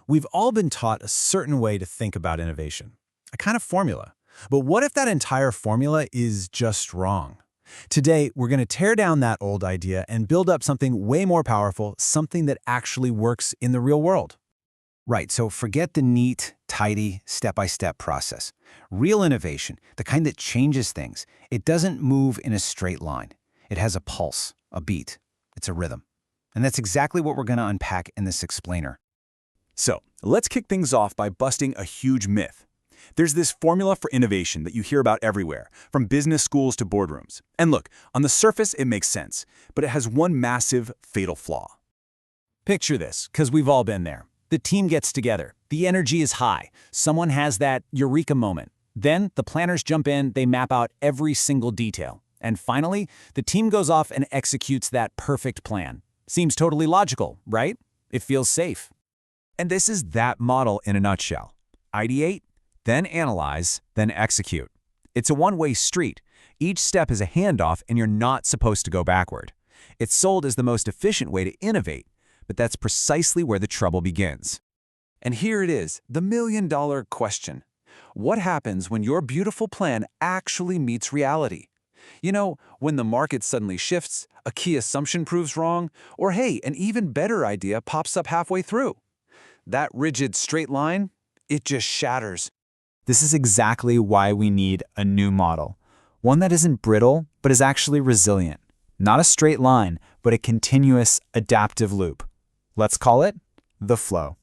We've all been taught a certain way to think about innovation, a kind of formula. But what if that entire formula is just wrong? Today, we're going to tear down that old idea and build up something way more powerful, something that actually works in the real world. Right, so forget the neat, tidy, step-by-step process. Real innovation, the kind that changes things, it doesn't move in a straight line. It has a pulse, a beat. It's a rhythm. And that's exactly what we're going to unpack in this explainer. So, let's kick things off by busting a huge myth. There's this formula for innovation that you hear about everywhere, from business schools to boardrooms. And look, on the surface it makes sense, but it has one massive, fatal flaw. Picture this, because we've all been there. The team gets together. The energy is high. Someone has that eureka moment. Then the planners jump in, they map out every single detail. And finally, the team goes off and executes that perfect plan. Seems totally logical, right? It feels safe. And this is that model in a nutshell. Ideate, then analyze, then execute. It's a one-way street. Each step is a handoff and you're not supposed to go backward. It's sold as the most efficient way to innovate, but that's precisely where the trouble begins. And here it is, the million-dollar question. What happens when your beautiful plan actually meets reality? When the market suddenly shifts, a key assumption proves wrong, or hey, an even better idea pops up halfway through. That rigid straight line, it just shatters. This is exactly why we need a new model. One that isn't brittle, but is actually resilient. Not a straight line, but a continuous, adaptive loop. Let's call it the flow.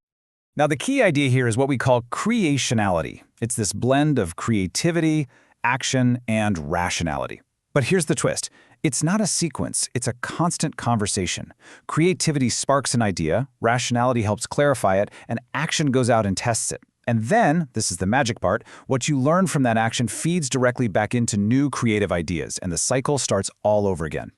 Now, the key idea here is what we call CreAtionality. It's this blend of creativity, action, and rationality. But here's the twist. It's not a sequence, it's a constant conversation. Creativity sparks an idea, rationality helps clarify it, and action goes out and tests it. And then, this is the magic part, what you learn from that action feeds directly back into new creative ideas, and the cycle starts all over again.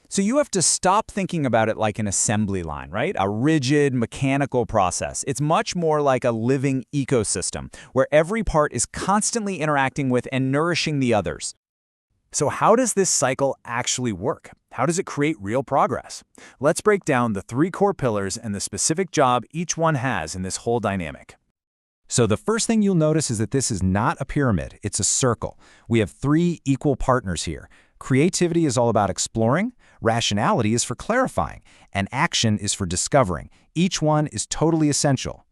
So you have to stop thinking about it like an assembly line, right? A rigid, mechanical process. It's much more like a living ecosystem, where every part is constantly interacting with and nourishing the others. So how does this cycle actually work? How does it create real progress? Let's break down the 3 core pillars and the specific job each one has in this whole dynamic. So the first thing you'll notice is that this is not a pyramid, it's a circle. We have 3 equal partners here. Creativity is all about exploring, rationality is for clarifying, and action is for discovering. Each one is totally essential.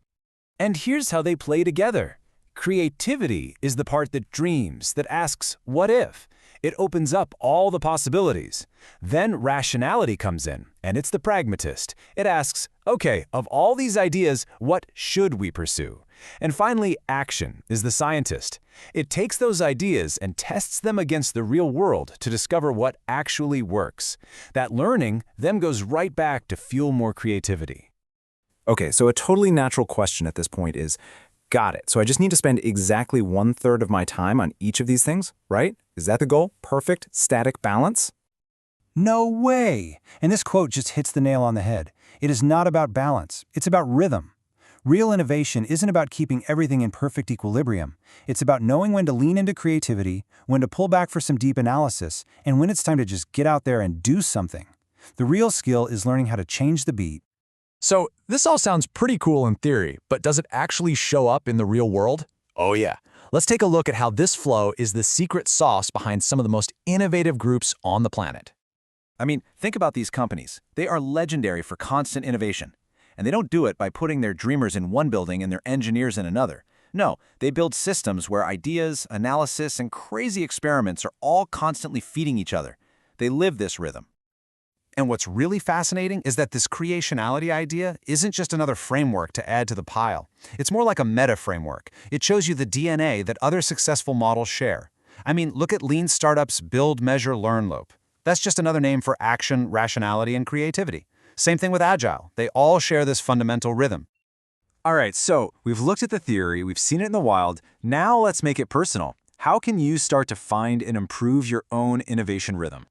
And here's how they play together. Creativity is the part that dreams, that asks, what if? It opens up all the possibilities. Then rationality comes in, and it's the pragmatist. It asks, okay, of all these ideas, what should we pursue? And finally, action is the scientist. It takes those ideas and tests them against the real world to discover what actually works. That learning then goes right back to fuel more creativity. Okay, so a totally natural question at this point is, got it. So I just need to spend exactly 1/3 of my time on each of these things, right? Is that the goal? Perfect static balance? No way! And this quote just hits the nail on the head. It is not about balance, it's about rhythm. Real innovation isn't about keeping everything in perfect equilibrium. It's about knowing when to lean into creativity, when to pull back for some deep analysis, and when it's time to just get out there and do something. The real skill is learning how to change the beat. So this all sounds pretty cool in theory, but does it actually show up in the real world? Oh yeah. Let's take a look at how this flow is the secret sauce behind some of the most innovative groups on the planet. I mean, think about these companies. They are legendary for constant innovation. And they don't do it by putting their dreamers in one building and their engineers in another. No, they build systems where ideas, analysis, and crazy experiments are all constantly feeding each other. They live this rhythm. And what's really fascinating is that this creationality idea isn't just another framework to add to the pile. It's more like a meta-framework. It shows you the DNA that other successful models share. I mean, look at lean startups' build, measure, learn loop. That's just another name for action, rationality, and creativity. Same thing with Agile. They all share this fundamental rhythm. All right, so we've looked at the theory, we've seen it in the wild. Now let's make it personal. How can you start to find and improve your own innovation rhythm?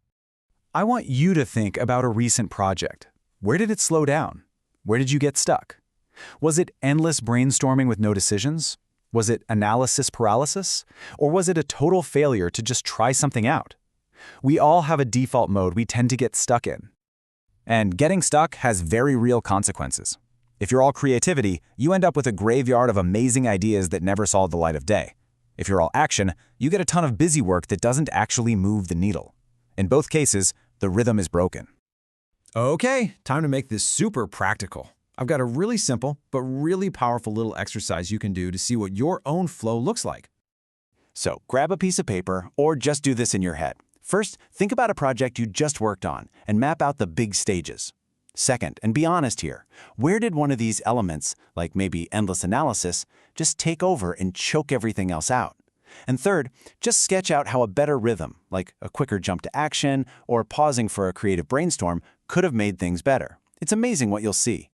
I want you to think about a recent project. Where did it slow down? Where did you get stuck? Was it endless brainstorming with no decisions? Was it analysis paralysis? Or was it a total failure to just try something out? We all have a default mode we tend to get stuck in. And getting stuck has very real consequences. If you're all creativity, you end up with a graveyard of amazing ideas that never saw the light of day. If you're all action, you get a ton of busy work that doesn't actually move the needle. In both cases, the rhythm is broken. Okay, time to make this super practical. I've got a really simple but really powerful little exercise you can do to see what your own flow looks like. So grab a piece of paper or just do this in your head. First, think about a project you just worked on and map out the big stages. Second, and be honest here, where did one of these elements, like maybe endless analysis, just take over and choke everything else out? And third, just sketch out how a better rhythm, like a quicker jump to action or pausing for a creative brainstorm, could have made things better. It's amazing what you'll see.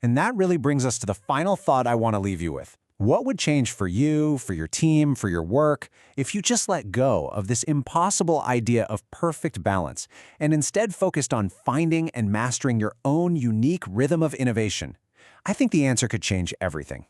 And that really brings us to the final thought I want to leave you with. What would change for you, for your team, for your work, if you just let go of this impossible idea of perfect balance and instead focused on finding and mastering your own unique rhythm of innovation? I think the answer could change everything.